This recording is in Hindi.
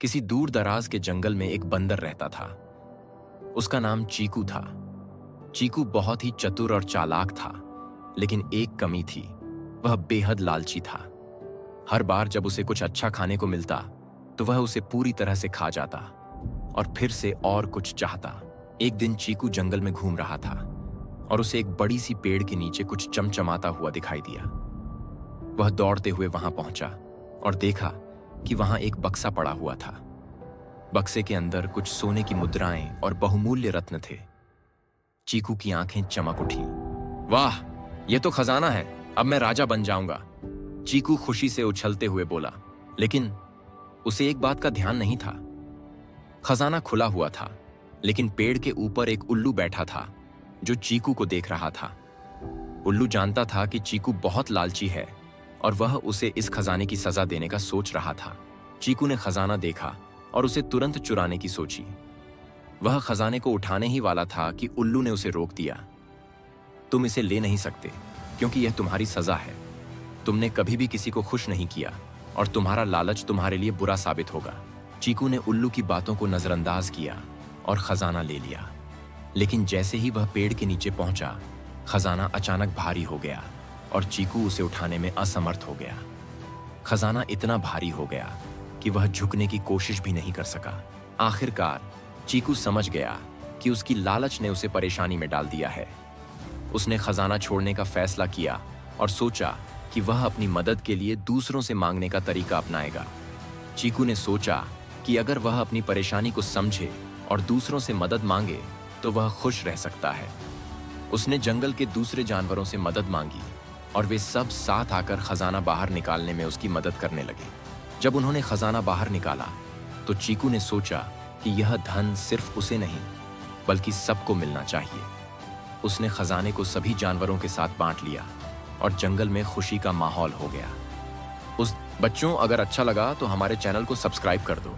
किसी दूर दराज के जंगल में एक बंदर रहता था। उसका नाम चीकू था। चीकू बहुत ही चतुर और चालाक था, लेकिन एक कमी थी, वह बेहद लालची था। हर बार जब उसे कुछ अच्छा खाने को मिलता तो वह उसे पूरी तरह से खा जाता और फिर से और कुछ चाहता। एक दिन चीकू जंगल में घूम रहा था और उसे एक बड़ी सी पेड़ के नीचे कुछ चमचमाता हुआ दिखाई दिया। वह दौड़ते हुए वहां पहुंचा और देखा कि वहां एक बक्सा पड़ा हुआ था। बक्से के अंदर कुछ सोने की मुद्राएं और बहुमूल्य रत्न थे। चीकू की आंखें चमक उठी। वाह, यह तो खजाना है, अब मैं राजा बन जाऊंगा, चीकू खुशी से उछलते हुए बोला। लेकिन उसे एक बात का ध्यान नहीं था। खजाना खुला हुआ था, लेकिन पेड़ के ऊपर एक उल्लू बैठा था जो चीकू को देख रहा था। उल्लू जानता था कि चीकू बहुत लालची है और वह उसे इस खजाने की सजा देने का सोच रहा था। चीकू ने खजाना देखा और उसे तुरंत चुराने की सोची। वह खजाने को उठाने ही वाला था कि उल्लू ने उसे रोक दिया। तुम इसे ले नहीं सकते, क्योंकि यह तुम्हारी सजा है। तुमने कभी भी किसी को खुश नहीं किया और तुम्हारा लालच तुम्हारे लिए बुरा साबित होगा। चीकू ने उल्लू की बातों को नजरअंदाज किया और खजाना ले लिया। लेकिन जैसे ही वह पेड़ के नीचे पहुंचा, खजाना अचानक भारी हो गया और चीकू उसे उठाने में असमर्थ हो गया। खजाना इतना भारी हो गया कि वह झुकने की कोशिश भी नहीं कर सका। आखिरकार चीकू समझ गया कि उसकी लालच ने उसे परेशानी में डाल दिया है। उसने खजाना छोड़ने का फैसला किया और सोचा कि वह अपनी मदद के लिए दूसरों से मांगने का तरीका अपनाएगा। चीकू ने सोचा कि अगर वह अपनी परेशानी को समझे और दूसरों से मदद मांगे तो वह खुश रह सकता है। उसने जंगल के दूसरे जानवरों से मदद मांगी और वे सब साथ आकर खजाना बाहर निकालने में उसकी मदद करने लगे। जब उन्होंने खजाना बाहर निकाला तो चीकू ने सोचा कि यह धन सिर्फ उसे नहीं बल्कि सबको मिलना चाहिए। उसने खजाने को सभी जानवरों के साथ बांट लिया और जंगल में खुशी का माहौल हो गया। बच्चों, अगर अच्छा लगा तो हमारे चैनल को सब्सक्राइब कर दो।